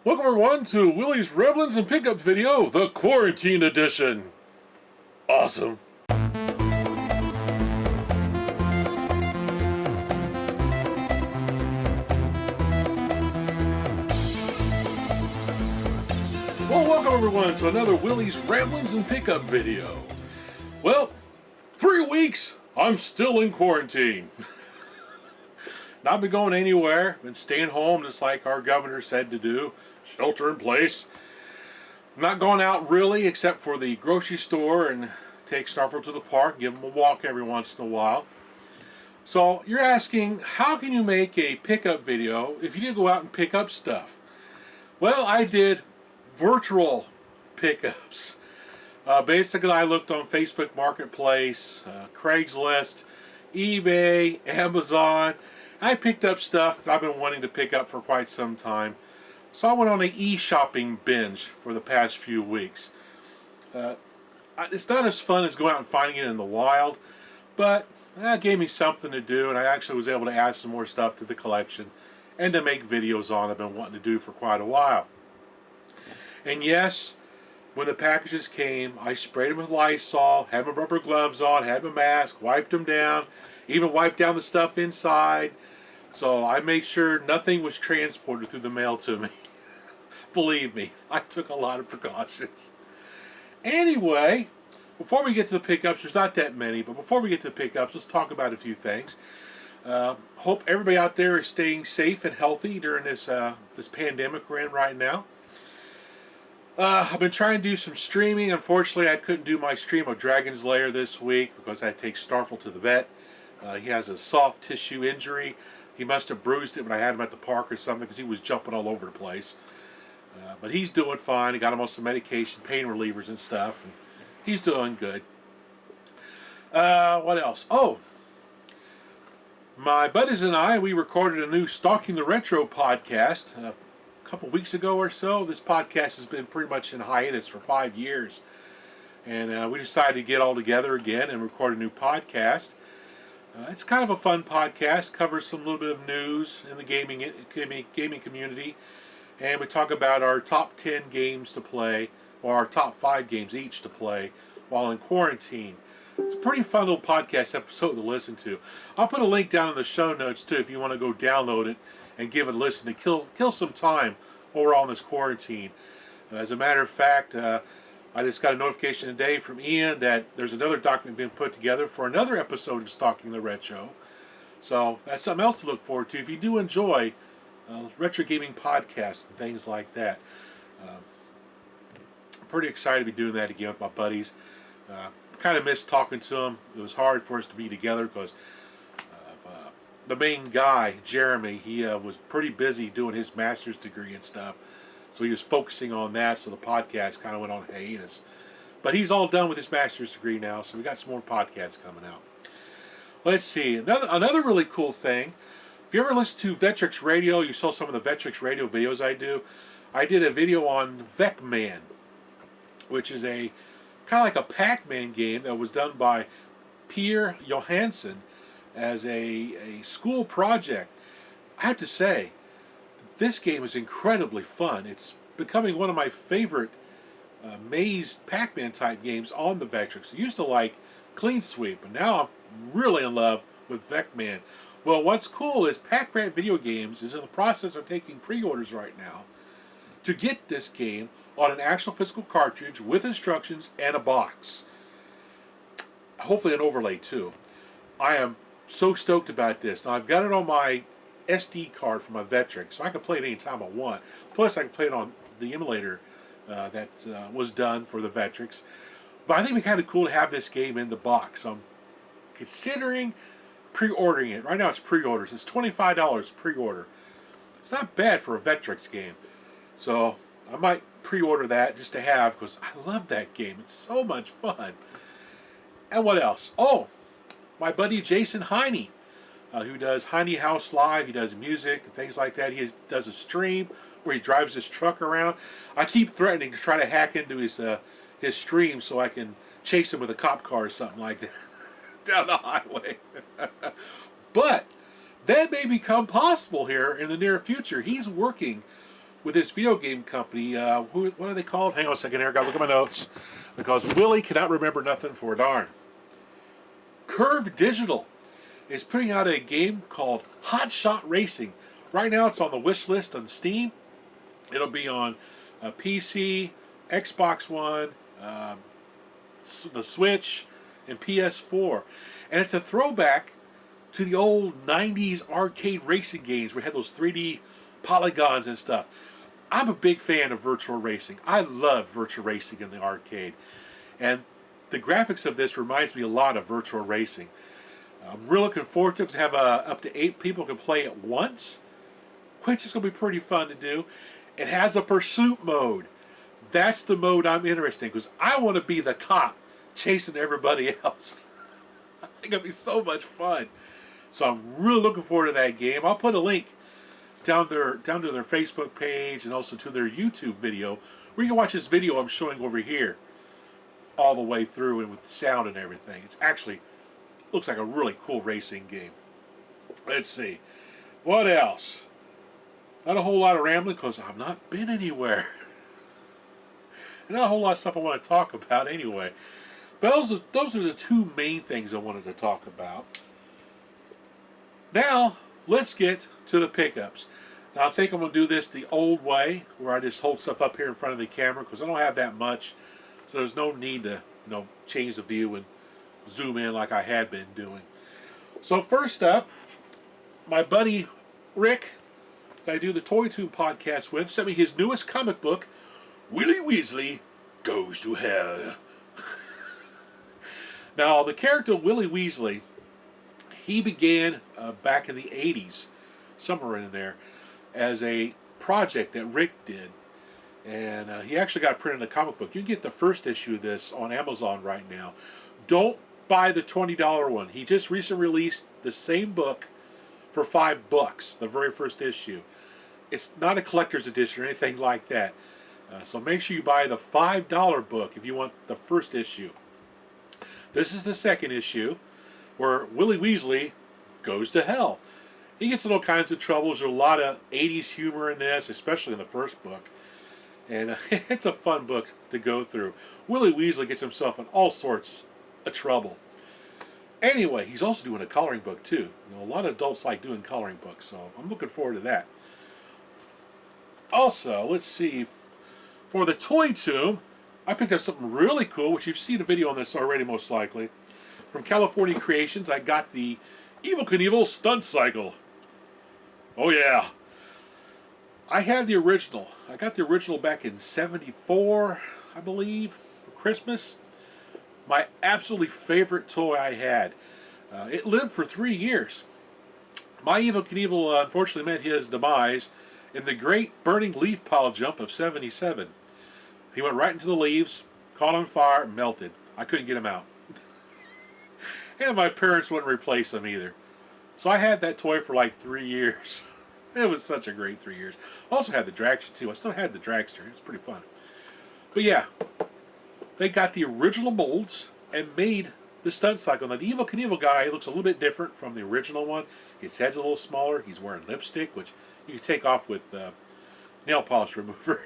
Welcome everyone to Willie's Ramblins and Pickup video, the Quarantine Edition. Awesome. Well, welcome everyone to another Willie's Ramblins and Pickup video. Well, 3 weeks, I'm still in quarantine. Not been going anywhere, been staying home just like our governor said to do. Shelter in place. Not going out really except for the grocery store and take Starfield to the park, give them a walk every once in a while. So you're asking, how can you make a pickup video if you didn't go out and pick up stuff? Well, I did virtual pickups. Basically, I looked on Facebook Marketplace, Craigslist, eBay, Amazon. I picked up stuff that I've been wanting to pick up for quite some time. So I went on an e-shopping binge for the past few weeks. It's not as fun as going out and finding it in the wild, but that gave me something to do, and I actually was able to add some more stuff to the collection and to make videos on I've been wanting to do for quite a while. And yes, when the packages came, I sprayed them with Lysol, had my rubber gloves on, had my mask, wiped them down, even wiped down the stuff inside. So I made sure nothing was transported through the mail to me. Believe me, I took a lot of precautions. Anyway, before we get to the pickups, there's not that many, but before we get to the pickups, let's talk about a few things. Hope everybody out there is staying safe and healthy during this pandemic we're in right now. I've been trying to do some streaming. Unfortunately, I couldn't do my stream of Dragon's Lair this week because I had to take Starfield to the vet. He has a soft tissue injury. He must have bruised it when I had him at the park or something because he was jumping all over the place. But he's doing fine. He got him on some medication, pain relievers and stuff. And he's doing good. What else? Oh, my buddies and I, we recorded a new Stalking the Retro podcast a couple weeks ago or so. This podcast has been pretty much in hiatus for 5 years. And we decided to get all together again and record a new podcast. It's kind of a fun podcast, covers some little bit of news in the gaming community, and we talk about our top 10 games to play, or our top 5 games each to play while in quarantine. It's a pretty fun little podcast episode to listen to. I'll put a link down in the show notes too if you want to go download it and give it a listen to kill some time overall in this quarantine. As a matter of fact, I just got a notification today from Ian that there's another document being put together for another episode of Stalking the Retro. So that's something else to look forward to if you do enjoy retro gaming podcasts and things like that. I'm pretty excited to be doing that again with my buddies. Kind of missed talking to them. It was hard for us to be together because the main guy, Jeremy, he was pretty busy doing his master's degree and stuff. So he was focusing on that, so the podcast kind of went on hiatus. But he's all done with his master's degree now, so we got some more podcasts coming out. Let's see. Another really cool thing. If you ever listen to Vectrix Radio, you saw some of the Vectrix Radio videos I do. I did a video on Beckman, which is a kind of like a Pac-Man game that was done by Pierre Johansson as a school project. I have to say, this game is incredibly fun. It's becoming one of my favorite maze Pac-Man type games on the Vectrix. I used to like Clean Sweep, but now I'm really in love with Beckman. Well, what's cool is Pac-Rat Video Games is in the process of taking pre-orders right now to get this game on an actual physical cartridge with instructions and a box. Hopefully an overlay too. I am so stoked about this. Now I've got it on my SD card for my Vectrix, so I can play it anytime I want. Plus, I can play it on the emulator that was done for the Vectrix. But I think it'd be kind of cool to have this game in the box. So I'm considering pre-ordering it. Right now, it's pre-orders. It's $25 pre-order. It's not bad for a Vectrix game. So I might pre-order that just to have, because I love that game. It's so much fun. And what else? Oh, my buddy Jason Heine, who does Heine House Live. He does music and things like that. He does a stream where he drives his truck around. I keep threatening to try to hack into his stream so I can chase him with a cop car or something like that down the highway. But that may become possible here in the near future. He's working with this video game company. What are they called? Hang on a second here. I gotta look at my notes because Willie cannot remember nothing for a darn. Curve Digital is putting out a game called Hotshot Racing. Right now, it's on the wish list on Steam. It'll be on PC, Xbox One, the Switch, and PS4. And it's a throwback to the old 90s arcade racing games where we had those 3D polygons and stuff. I'm a big fan of virtual racing. I loved virtual racing in the arcade. And the graphics of this reminds me a lot of virtual racing. I'm really looking forward to it because have up to 8 people can play at once, which is going to be pretty fun to do. It has a pursuit mode. That's the mode I'm interested in because I want to be the cop chasing everybody else. I think it'll be so much fun. So I'm really looking forward to that game. I'll put a link down to their Facebook page and also to their YouTube video where you can watch this video I'm showing over here all the way through and with sound and everything. It's actually looks like a really cool racing game. Let's see. What else? Not a whole lot of rambling because I've not been anywhere. And not a whole lot of stuff I want to talk about anyway. But those are the two main things I wanted to talk about. Now, let's get to the pickups. Now, I think I'm going to do this the old way, where I just hold stuff up here in front of the camera, because I don't have that much. So there's no need to, change the view and zoom in like I had been doing. So first up, my buddy Rick, that I do the Toy Tube podcast with, sent me his newest comic book, Willie Weasley Goes to Hell. Now, the character Willie Weasley, he began back in the 80s, somewhere in there, as a project that Rick did. And he actually got printed in a comic book. You can get the first issue of this on Amazon right now. Don't buy the $20 one. He just recently released the same book for $5, the very first issue. It's not a collector's edition or anything like that. So make sure you buy the $5 book if you want the first issue. This is the second issue where Willie Weasley goes to hell. He gets in all kinds of troubles. There's a lot of 80s humor in this, especially in the first book. And it's a fun book to go through. Willie Weasley gets himself in all sorts of trouble. Anyway, he's also doing a coloring book too. A lot of adults like doing coloring books, so I'm looking forward to that. Also, let's see. For the Toy Tube, I picked up something really cool, which you've seen a video on this already most likely. From California Creations, I got the Evel Knievel Stunt Cycle. Oh yeah. I had the original. I got the original back in '74, I believe, for Christmas. My absolutely favorite toy I had. It lived for 3 years. My Evel Knievel unfortunately met his demise in the Great Burning Leaf Pile Jump of '77. He went right into the leaves, caught on fire, and melted. I couldn't get him out. And my parents wouldn't replace him either. So I had that toy for like 3 years. It was such a great 3 years. Also had the dragster too. I still had the dragster. It was pretty fun. But yeah, they got the original molds and made the stunt cycle. Now the Evel Knievel guy looks a little bit different from the original one. His head's a little smaller. He's wearing lipstick, which you can take off with nail polish remover.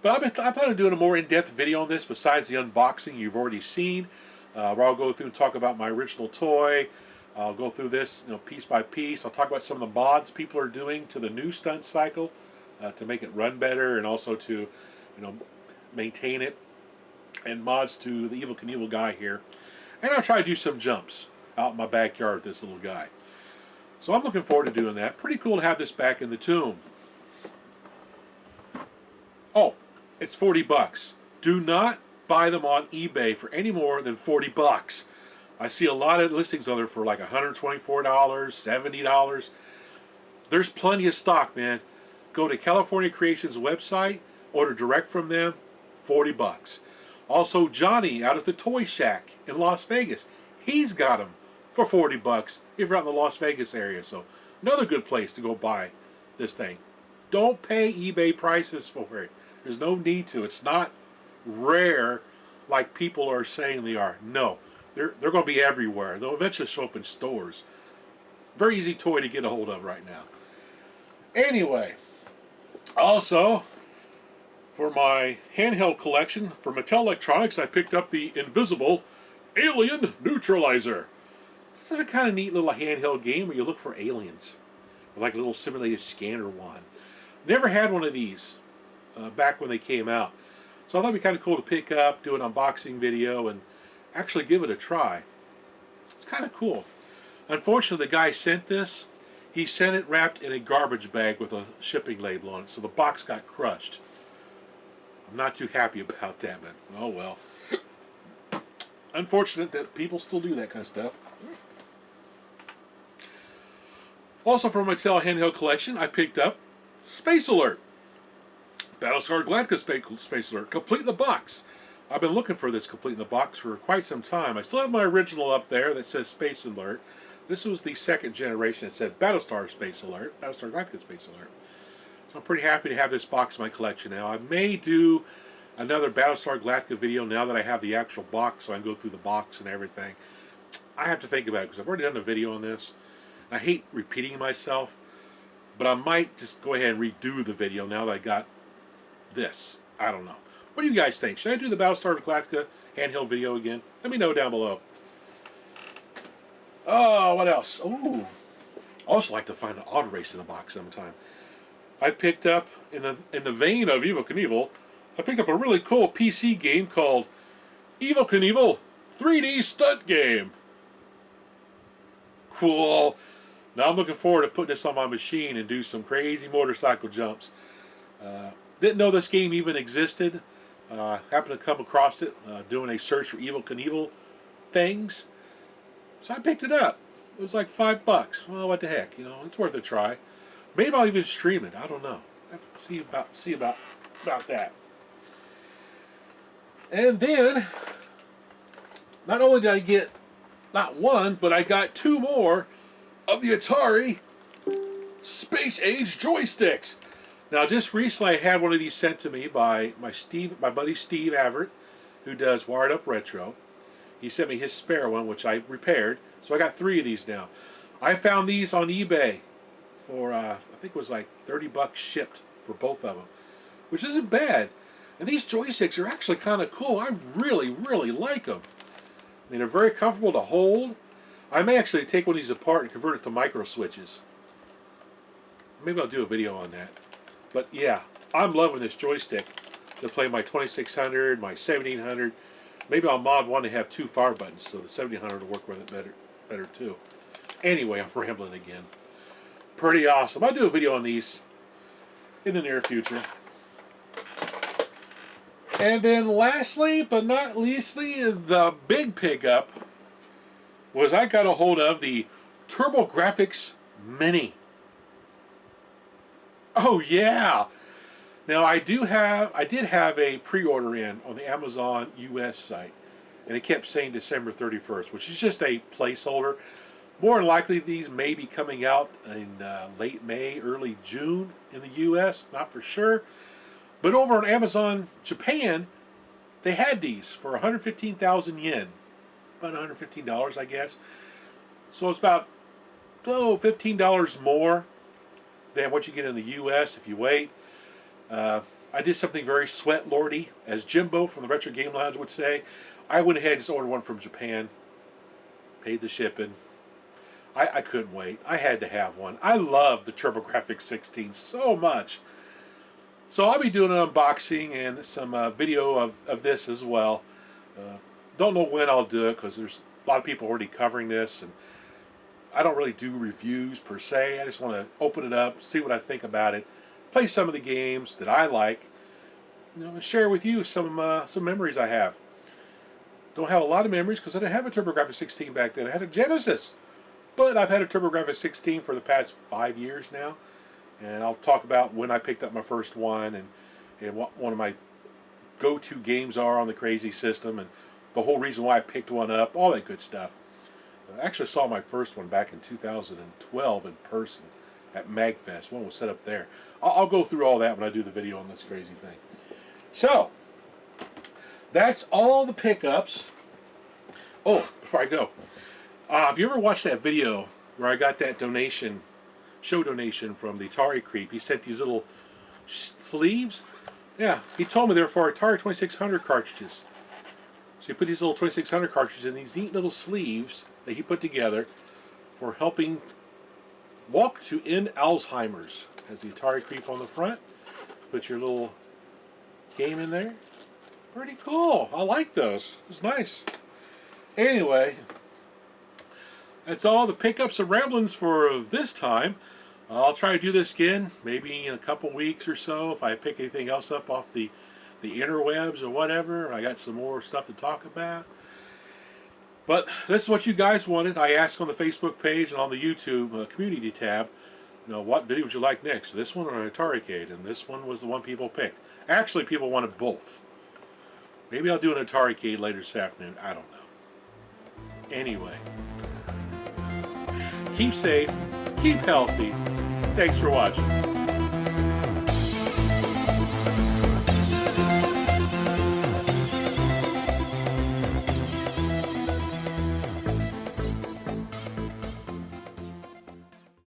But I plan on doing a more in-depth video on this besides the unboxing you've already seen, where I'll go through and talk about my original toy. I'll go through this piece by piece. I'll talk about some of the mods people are doing to the new stunt cycle to make it run better and also to maintain it, and mods to the Evel Knievel guy here. And I'll try to do some jumps out in my backyard with this little guy. So I'm looking forward to doing that. Pretty cool to have this back in the tomb. Oh, it's $40. Do not buy them on eBay for any more than $40. I see a lot of listings on there for like $124, $70. There's plenty of stock, man. Go to California Creations website, order direct from them, $40. Also, Johnny out at the Toy Shack in Las Vegas, he's got them for $40 if you're out in the Las Vegas area. So another good place to go buy this thing. Don't pay eBay prices for it. There's no need to. It's not rare like people are saying they are. No, they're going to be everywhere. They'll eventually show up in stores. Very easy toy to get a hold of right now. Anyway, Also, for my handheld collection, for Mattel Electronics, I picked up the Invisible Alien Neutralizer. This is a kind of neat little handheld game where you look for aliens. With like a little simulated scanner one. Never had one of these back when they came out. So I thought it'd be kind of cool to pick up, do an unboxing video, and actually give it a try. It's kind of cool. Unfortunately, the guy sent this. He sent it wrapped in a garbage bag with a shipping label on it, so the box got crushed. I'm not too happy about that, but oh well. Unfortunate that people still do that kind of stuff. Also from my Mattel handheld collection, I picked up Space Alert. Battlestar Galactica Space Alert, complete in the box. I've been looking for this complete in the box for quite some time. I still have my original up there that says Space Alert. This was the second generation that said Battlestar Space Alert, Battlestar Galactica Space Alert. So I'm pretty happy to have this box in my collection now. I may do another Battlestar Galactica video now that I have the actual box, so I can go through the box and everything. I have to think about it because I've already done a video on this. I hate repeating myself, but I might just go ahead and redo the video now that I got this. I don't know. What do you guys think? Should I do the Battlestar Galactica handheld video again? Let me know down below. Oh, what else? Ooh. I also like to find an auto race in a box sometime. I picked up, in the vein of Evel Knievel, I picked up a really cool PC game called Evel Knievel 3D Stunt Game. Cool. Now I'm looking forward to putting this on my machine and do some crazy motorcycle jumps. Didn't know this game even existed. Happened to come across it doing a search for Evel Knievel things. So I picked it up. It was like $5. Well, what the heck, you know, it's worth a try. Maybe I'll even stream it. I don't know. I have to see about that. And then, not only did I get not one, but I got two more of the Atari Space Age joysticks. Now, just recently, I had one of these sent to me by my buddy Steve Averitt, who does Wired Up Retro. He sent me his spare one, which I repaired. So I got 3 of these now. I found these on eBay for I think it was like $30 shipped for both of them, which isn't bad. And these joysticks are actually kind of cool. I really, really like them. I mean, they're very comfortable to hold. I may actually take one of these apart and convert it to micro switches. Maybe I'll do a video on that. But yeah, I'm loving this joystick to play my 2600, my 1700. Maybe I'll mod one to have 2 fire buttons so the 1700 will work with it better too. Anyway, I'm rambling again. Pretty awesome. I'll do a video on these in the near future. And then lastly, but not leastly, the big pickup was I got a hold of the TurboGrafx Mini. Oh yeah! Now I did have a pre-order in on the Amazon US site, and it kept saying December 31st, which is just a placeholder. More than likely, these may be coming out in late May, early June in the US, not for sure. But over on Amazon Japan, they had these for 115,000 yen, about $115, I guess. So it's about $15 more than what you get in the US if you wait. I did something very sweat lordy, as Jimbo from the Retro Game Lounge would say. I went ahead and just ordered one from Japan, paid the shipping. I couldn't wait. I had to have one. I love the TurboGrafx 16 so much. So I'll be doing an unboxing and some video of this as well. Don't know when I'll do it because there's a lot of people already covering this, and I don't really do reviews per se. I just want to open it up, see what I think about it, play some of the games that I like, and share with you some memories I have. Don't have a lot of memories because I didn't have a TurboGrafx 16 back then. I had a Genesis, but I've had a TurboGrafx 16 for the past 5 years now, and I'll talk about when I picked up my first one and what one of my go-to games are on the crazy system and the whole reason why I picked one up, all that good stuff. I actually saw my first one back in 2012 in person at MagFest. One was set up there. I'll go through all that when I do the video on this crazy thing. So, that's all the pickups. Oh, before I go, have you ever watched that video where I got that show donation from the Atari Creep? He sent these little sleeves. Yeah, he told me they're for Atari 2600 cartridges. So he put these little 2600 cartridges in these neat little sleeves that he put together for helping walk to end Alzheimer's. Has the Atari creep on the front. Put your little game in there. Pretty cool. I like those. It's nice. Anyway, that's all the pickups and ramblings for this time. I'll try to do this again, maybe in a couple weeks or so, if I pick anything else up off the interwebs or whatever. I got some more stuff to talk about. But this is what you guys wanted. I asked on the Facebook page and on the YouTube community tab, what video would you like next? This one or an Atari-cade? And this one was the one people picked. Actually, people wanted both. Maybe I'll do an Atari-cade later this afternoon. I don't know. Anyway. Keep safe. Keep healthy. Thanks for watching.